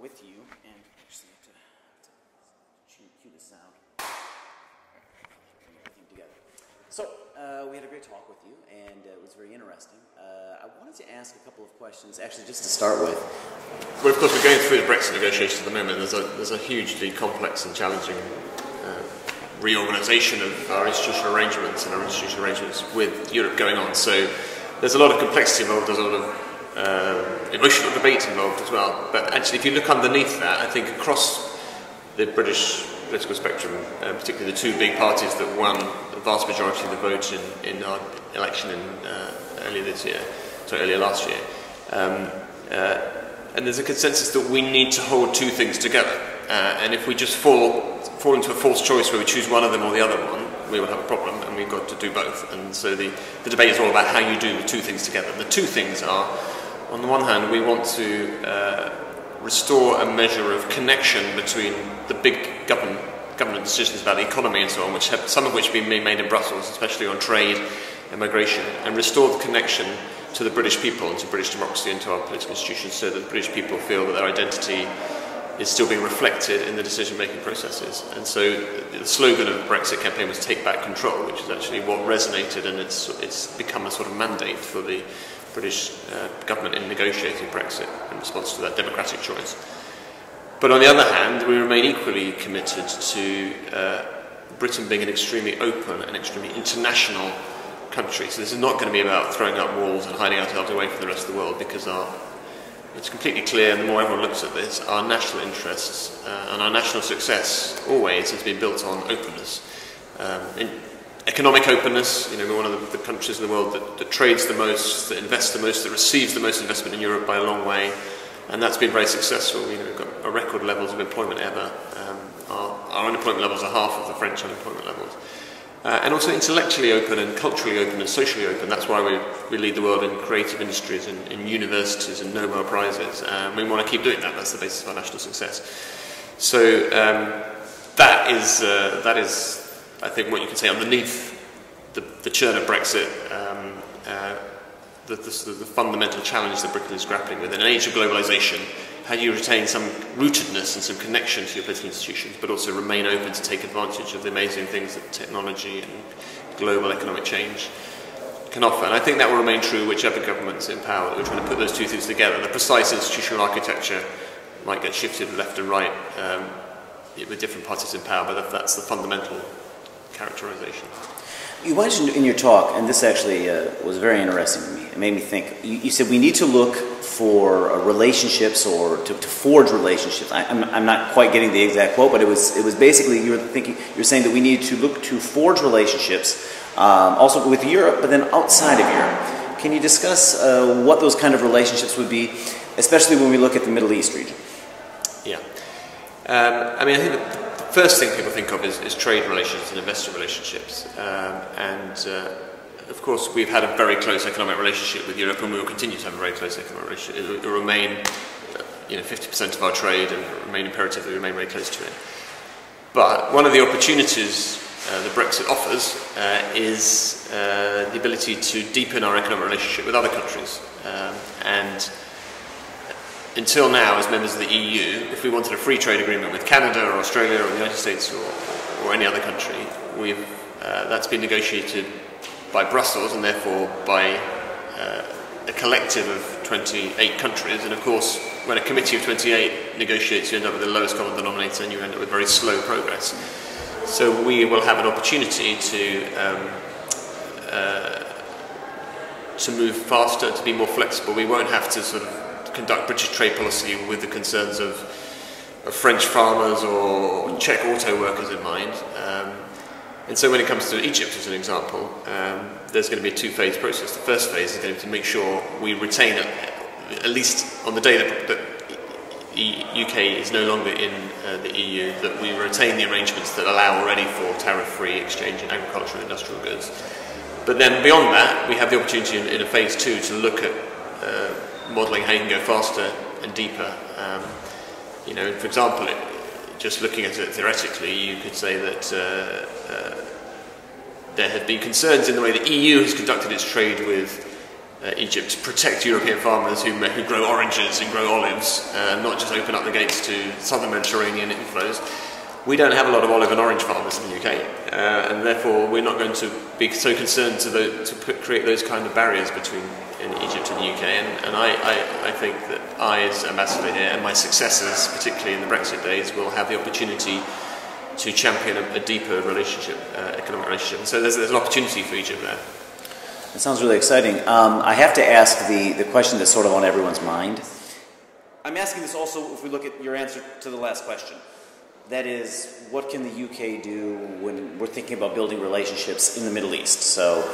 with you, and actually have to cue the sound. Bring everything together. So we had a great talk with you, and it was very interesting. I wanted to ask a couple of questions, actually, just to start with. Well, of course, we're going through the Brexit negotiations at the moment. There's a hugely complex and challenging reorganisation of our institutional arrangements and our institutional arrangements with Europe going on. So there's a lot of complexity involved, there's a lot of emotional debate involved as well. But actually, if you look underneath that, I think across the British political spectrum, particularly the two big parties that won the vast majority of the vote in our election earlier last year, and there's a consensus that we need to hold two things together. And if we just fall into a false choice where we choose one of them or the other one, we will have a problem, and we've got to do both. And so the debate is all about how you do the two things together. And the two things are, on the one hand, we want to restore a measure of connection between the big government decisions about the economy and so on, some of which have been made in Brussels, especially on trade and migration, and restore the connection to the British people and to British democracy and to our political institutions, so that the British people feel that their identity is still being reflected in the decision-making processes. And so the slogan of the Brexit campaign was "Take Back Control," which is actually what resonated, and it's become a sort of mandate for the British government in negotiating Brexit in response to that democratic choice. But on the other hand, we remain equally committed to Britain being an extremely open and extremely international country. So this is not going to be about throwing up walls and hiding ourselves away from the rest of the world, because it's completely clear, and the more everyone looks at this, our national interests and our national success always has been built on openness. Economic openness, we're one of the countries in the world that trades the most, that invests the most, that receives the most investment in Europe by a long way, and that's been very successful. We've got a record levels of employment ever. Our unemployment levels are half of the French unemployment levels. And also intellectually open and culturally open and socially open. That's why we lead the world in creative industries and in universities and Nobel Prizes. We want to keep doing that. That's the basis of our national success. So that is, I think, what you can say underneath the churn of Brexit, the fundamental challenge that Britain is grappling with. In an age of globalisation, how do you retain some rootedness and some connection to your political institutions, but also remain open to take advantage of the amazing things that technology and global economic change can offer? And I think that will remain true whichever government's in power. We're trying to put those two things together. The precise institutional architecture might get shifted left and right with different parties in power, but that's the fundamental characterization. You mentioned in your talk, and this actually was very interesting to me. It made me think. You said we need to look for relationships, or to forge relationships. I'm not quite getting the exact quote, but it was basically you're saying that we need to look to forge relationships, also with Europe, but then outside of Europe. Can you discuss what those kind of relationships would be, especially when we look at the Middle East region? Yeah, I think the first thing people think of is trade relations and investor relationships, of course, we've had a very close economic relationship with Europe, and we will continue to have a very close economic relationship. It will remain, 50% of our trade, and remain imperative that we remain very close to it. But one of the opportunities that Brexit offers is the ability to deepen our economic relationship with other countries. And until now, as members of the EU, if we wanted a free trade agreement with Canada or Australia or the United States or any other country, that's been negotiated by Brussels, and therefore by a collective of 28 countries. And of course, when a committee of 28 negotiates, you end up with the lowest common denominator, and you end up with very slow progress. So we will have an opportunity to move faster, to be more flexible. We won't have to sort of conduct British trade policy with the concerns of French farmers or Czech auto workers in mind. And so when it comes to Egypt, as an example, there's going to be a two-phase process. The first phase is going to be to make sure we retain, at least on the day that the UK is no longer in the EU, that we retain the arrangements that allow already for tariff-free exchange in agricultural and industrial goods. But then beyond that, we have the opportunity in a phase two to look at modelling how you can go faster and deeper. For example, just looking at it theoretically, you could say that there have been concerns in the way the EU has conducted its trade with Egypt to protect European farmers who grow oranges and grow olives, not just open up the gates to southern Mediterranean inflows. We don't have a lot of olive and orange farmers in the UK, and therefore we're not going to be so concerned to create those kind of barriers between Egypt and the UK. And I think that I, as ambassador here, and my successors, particularly in the Brexit days, will have the opportunity to champion a deeper relationship, economic relationship. So there's an opportunity for Egypt there. That sounds really exciting. I have to ask the question that's sort of on everyone's mind. I'm asking this also if we look at your answer to the last question. That is, what can the UK do when we're thinking about building relationships in the Middle East? So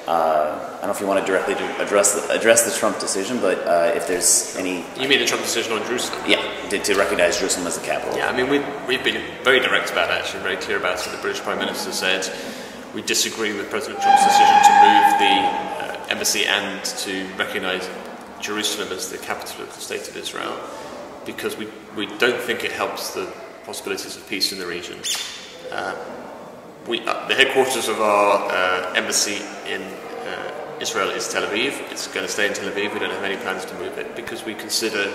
I don't know if you want to directly address the Trump decision, but if there's any... You mean the Trump decision on Jerusalem? Yeah, to recognize Jerusalem as the capital. Yeah, I mean, we've been very direct about it, actually, very clear about it. The British Prime Minister said we disagree with President Trump's decision to move the embassy and to recognise Jerusalem as the capital of the State of Israel, because we don't think it helps the possibilities of peace in the region. The headquarters of our embassy in Israel is Tel Aviv. It's going to stay in Tel Aviv. We don't have any plans to move it because we consider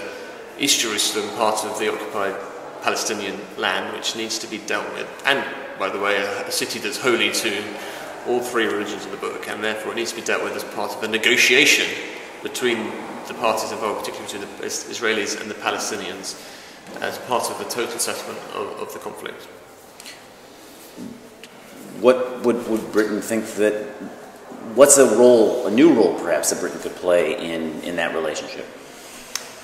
East Jerusalem part of the occupied Palestinian land, which needs to be dealt with. And, by the way, a city that's holy to all three religions of the book, and therefore it needs to be dealt with as part of a negotiation between the parties involved, particularly between the Israelis and the Palestinians, as part of the total settlement of the conflict. What would Britain think that, what's a new role perhaps that Britain could play in that relationship?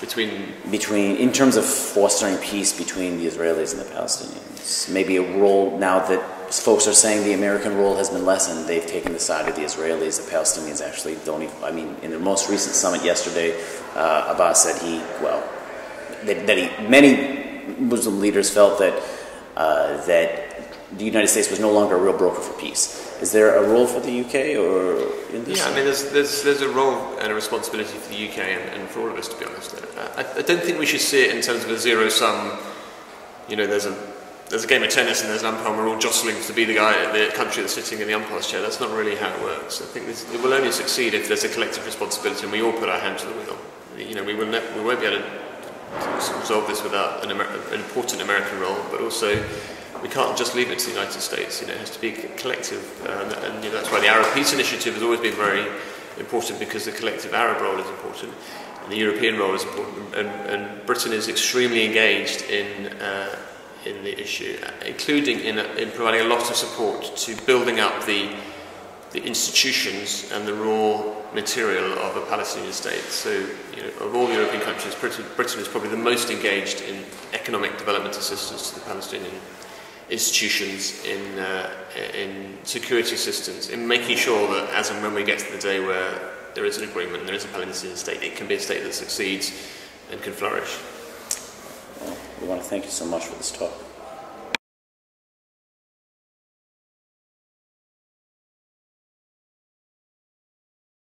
In terms of fostering peace between the Israelis and the Palestinians. Maybe a role, now that folks are saying the American role has been lessened, they've taken the side of the Israelis. The Palestinians actually don't even, I mean, in their most recent summit yesterday, Abbas said many Muslim leaders felt that the United States was no longer a real broker for peace. Is there a role for the UK or in this? Yeah, I mean, there's a role and a responsibility for the UK and for all of us, to be honest. I don't think we should see it in terms of a zero-sum. You know, there's a game of tennis and there's an umpire and we're all jostling to be the country that's sitting in the umpire's chair. That's not really how it works. I think it will only succeed if there's a collective responsibility and we all put our hand to the wheel. You know, we won't be able to resolve this without an important American role, but also we can't just leave it to the United States. You know, it has to be collective, and you know, that's why the Arab Peace Initiative has always been very important, because the collective Arab role is important, and the European role is important, and Britain is extremely engaged in the issue, including in providing a lot of support to building up the institutions and the raw material of a Palestinian state. So, you know, of all the European countries, Britain is probably the most engaged in economic development assistance to the Palestinian institutions, in security systems, in making sure that as and when we get to the day where there is an agreement and there is a Palestinian state, it can be a state that succeeds and can flourish. Well, we want to thank you so much for this talk.